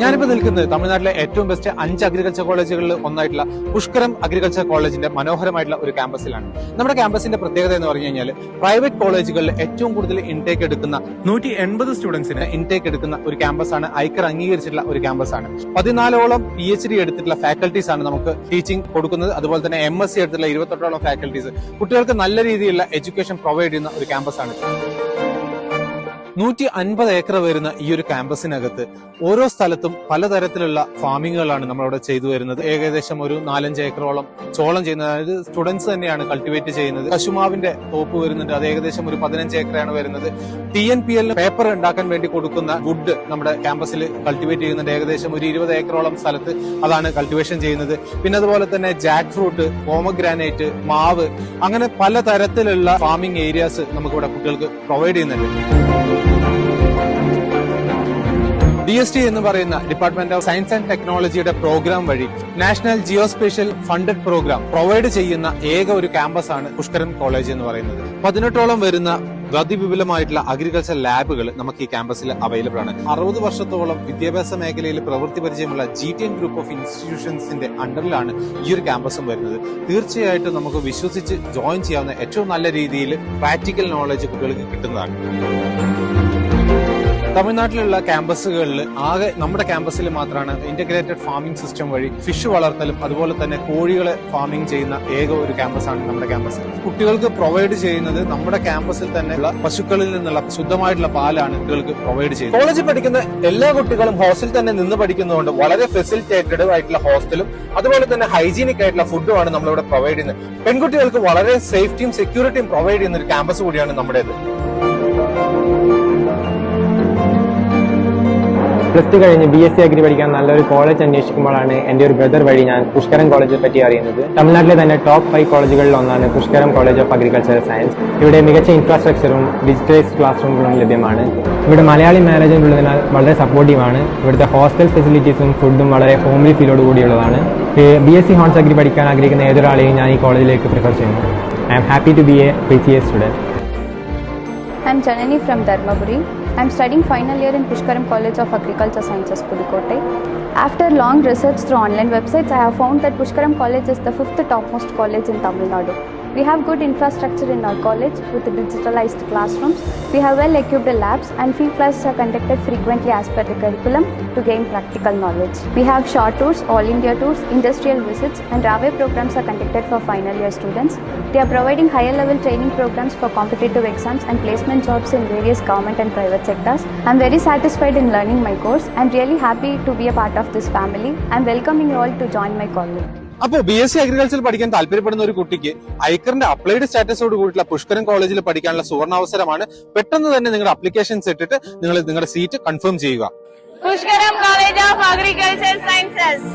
ഞാനിപ്പോൾ നിൽക്കുന്നത് തമിഴ്നാട്ടിലെ ഏറ്റവും ബെസ്റ്റ് 5 അഗ്രികൾച്ചർ കോളേജുകളിൽ ഒന്നായിട്ടുള്ള പുഷ്കരം അഗ്രികൾച്ചർ കോളേജിന്റെ മനോഹരമായിട്ടുള്ള ഒരു ക്യാമ്പസിലാണ്. നമ്മുടെ ക്യാമ്പസിന്റെ പ്രത്യേകത എന്ന് പറഞ്ഞു കഴിഞ്ഞാൽ പ്രൈവറ്റ് കോളേജുകളിൽ ഏറ്റവും കൂടുതൽ ഇൻടേക്ക് എടുക്കുന്ന 180 സ്റ്റുഡൻസിന് ഇൻടേക്ക് എടുക്കുന്ന ഒരു ക്യാമ്പസാണ്. ഐക്കർ അംഗീകരിച്ചിട്ടുള്ള ഒരു ക്യാമ്പസാണ്. 14ഓളം PhD എടുത്തിട്ടുള്ള ഫാക്കൽറ്റീസ് ആണ് നമുക്ക് ടീച്ചിങ് കൊടുക്കുന്നത്. അതുപോലെ തന്നെ MSc എടുത്തിട്ടുള്ള 28ഓളം ഫാക്കൽറ്റീസ് കുട്ടികൾക്ക് നല്ല രീതിയിലുള്ള എഡ്യൂക്കേഷൻ പ്രൊവൈഡ് ചെയ്യുന്ന ഒരു ക്യാമ്പസാണ്. 150 ഏക്കർ വരുന്ന ഈ ഒരു ക്യാമ്പസിനകത്ത് ഓരോ സ്ഥലത്തും പലതരത്തിലുള്ള ഫാമിങ്ങുകളാണ് നമ്മളവിടെ ചെയ്തു വരുന്നത്. ഏകദേശം ഒരു 4-5 ഏക്കറോളം ചോളം ചെയ്യുന്നത്, അതായത് സ്റ്റുഡൻസ് തന്നെയാണ് കൾട്ടിവേറ്റ് ചെയ്യുന്നത്. കശുമാവിന്റെ തോപ്പ് വരുന്നുണ്ട്, അത് ഏകദേശം ഒരു 15 ഏക്കറാണ് വരുന്നത്. TNPL പേപ്പർ ഉണ്ടാക്കാൻ വേണ്ടി കൊടുക്കുന്ന വുഡ് നമ്മുടെ ക്യാമ്പസിൽ കൾട്ടിവേറ്റ് ചെയ്യുന്നുണ്ട്. ഏകദേശം ഒരു 20 ഏക്കറോളം സ്ഥലത്ത് അതാണ് കൾട്ടിവേഷൻ ചെയ്യുന്നത്. പിന്നെ അതുപോലെ തന്നെ ജാക്ക് ഫ്രൂട്ട്, പോമഗ്രാനൈറ്റ്, മാവ്, അങ്ങനെ പലതരത്തിലുള്ള ഫാമിംഗ് ഏരിയാസ് നമുക്കിവിടെ കുട്ടികൾക്ക് പ്രൊവൈഡ് ചെയ്യുന്നുണ്ട്. DST എന്ന് പറയുന്ന ഡിപ്പാർട്ട്മെന്റ് ഓഫ് സയൻസ് ആൻഡ് ടെക്നോളജിയുടെ പ്രോഗ്രാം വഴി national geospatial funded programme provide ചെയ്യുന്ന ഏക ഒരു ക്യാമ്പസ് ആണ് പുഷ്കരം കോളേജ് എന്ന് പറയുന്നത്. 18ഓളം വരുന്ന അതിവിപുലമായിട്ടുള്ള അഗ്രികൾച്ചർ ലാബുകൾ നമുക്ക് ഈ ക്യാമ്പസിൽ അവൈലബിൾ ആണ്. 60 വർഷത്തോളം വിദ്യാഭ്യാസ മേഖലയിൽ പ്രവൃത്തി പരിചയമുള്ള GTN ഗ്രൂപ്പ് ഓഫ് ഇൻസ്റ്റിറ്റ്യൂഷൻസിന്റെ അണ്ടറിലാണ് ഈ ഒരു ക്യാമ്പസും വരുന്നത്. തീർച്ചയായിട്ടും നമുക്ക് വിശ്വസിച്ച് ജോയിൻ ചെയ്യാവുന്ന ഏറ്റവും നല്ല രീതിയിൽ പ്രാക്ടിക്കൽ നോളജ് കുട്ടികൾക്ക് കിട്ടുന്നതാണ്. തമിഴ്നാട്ടിലുള്ള ക്യാമ്പസുകളിൽ ആകെ നമ്മുടെ ക്യാമ്പസിൽ മാത്രമാണ് ഇന്റഗ്രേറ്റഡ് ഫാമിംഗ് സിസ്റ്റം വഴി ഫിഷ് വളർത്തലും അതുപോലെ തന്നെ കോഴികളെ ഫാമിംഗ് ചെയ്യുന്ന ഏക ഒരു ക്യാമ്പസാണ് നമ്മുടെ ക്യാമ്പസ്. കുട്ടികൾക്ക് പ്രൊവൈഡ് ചെയ്യുന്നത് നമ്മുടെ ക്യാമ്പസിൽ തന്നെയുള്ള പശുക്കളിൽ നിന്നുള്ള ശുദ്ധമായിട്ടുള്ള പാലാണ് കുട്ടികൾക്ക് പ്രൊവൈഡ് ചെയ്യുന്നത്. കോളേജിൽ പഠിക്കുന്ന എല്ലാ കുട്ടികളും ഹോസ്റ്റലിൽ തന്നെ നിന്ന് പഠിക്കുന്നതുകൊണ്ട് വളരെ ഫെസിലിറ്റേറ്റഡ് ആയിട്ടുള്ള ഹോസ്റ്റലും അതുപോലെ തന്നെ ഹൈജീനിക് ആയിട്ടുള്ള ഫുഡുമാണ് നമ്മളിവിടെ പ്രൊവൈഡ് ചെയ്യുന്നത്. പെൺകുട്ടികൾക്ക് വളരെ സേഫ്റ്റിയും സെക്യൂരിറ്റിയും പ്രൊവൈഡ് ചെയ്യുന്ന ഒരു ക്യാമ്പസ് കൂടിയാണ് നമ്മുടേത്. പ്ലസ് ടു കഴിഞ്ഞ് BSc അഗ്രി പഠിക്കാൻ നല്ലൊരു കോളേജ് അന്വേഷിക്കുമ്പോഴാണ് എൻ്റെ ഒരു ബ്രദർ വഴി ഞാൻ പുഷ്കരം കോളേജിനെ പറ്റി അറിയുന്നത്. തമിഴ്നാട്ടിലെ തന്നെ ടോപ്പ് 5 കോളേജുകളിൽ ഒന്നാണ് Pushkaram college of agriculture science. ഇവിടെ മികച്ച ഇൻഫ്രാസ്ട്രക്ചറും ഡിജിറ്റലൈസ്ഡ് ക്ലാസ് റൂമുകളും ലഭ്യമാണ്. ഇവിടെ മലയാളി മാനേജ്മെന്റ് ഉള്ളതിനാൽ വളരെ സപ്പോർട്ടീവാണ്. ഇവിടുത്തെ ഹോസ്റ്റൽ ഫെസിലിറ്റീസും ഫുഡും വളരെ ഹോംലി ഫീലോട് കൂടിയുള്ളതാണ്. BSc ഹോൺസ് അഗ്രി പഠിക്കാൻ ആഗ്രഹിക്കുന്ന ഏതൊരാളെയും ഞാൻ ഈ കോളേജിലേക്ക് പ്രിഫർ ചെയ്യുന്നു. I am happy to be a PCA student. I am Janani from Dharmaburi. I am studying final year in Pushkaram College of Agriculture Sciences, Pudukkottai. After long research through online websites, I have found that Pushkaram College is the 5th topmost college in Tamil Nadu. We have good infrastructure in our college with digitalized classrooms. We have well-equipped labs and field classes are conducted frequently as per the curriculum to gain practical knowledge. We have short tours, all-India tours, industrial visits and Railway programs are conducted for final year students. They are providing higher level training programs for competitive exams and placement jobs in various government and private sectors. I am very satisfied in learning my course. I am really happy to be a part of this family. I am welcoming you all to join my college. അപ്പോൾ BSc agriculture പഠിക്കാൻ താല്പര്യപ്പെടുന്ന ഒരു കുട്ടിക്ക് ഐക്കറിന്റെ applied സ്റ്റാറ്റസോട് കൂടിയിട്ടുള്ള പുഷ്കരം കോളേജിൽ പഠിക്കാനുള്ള സുവർണാവസരമാണ്. പെട്ടെന്ന് തന്നെ നിങ്ങളുടെ അപ്ലിക്കേഷൻസ് ഇട്ടിട്ട് നിങ്ങളുടെ സീറ്റ് കൺഫേം ചെയ്യുക. Pushkaram college of agriculture sciences.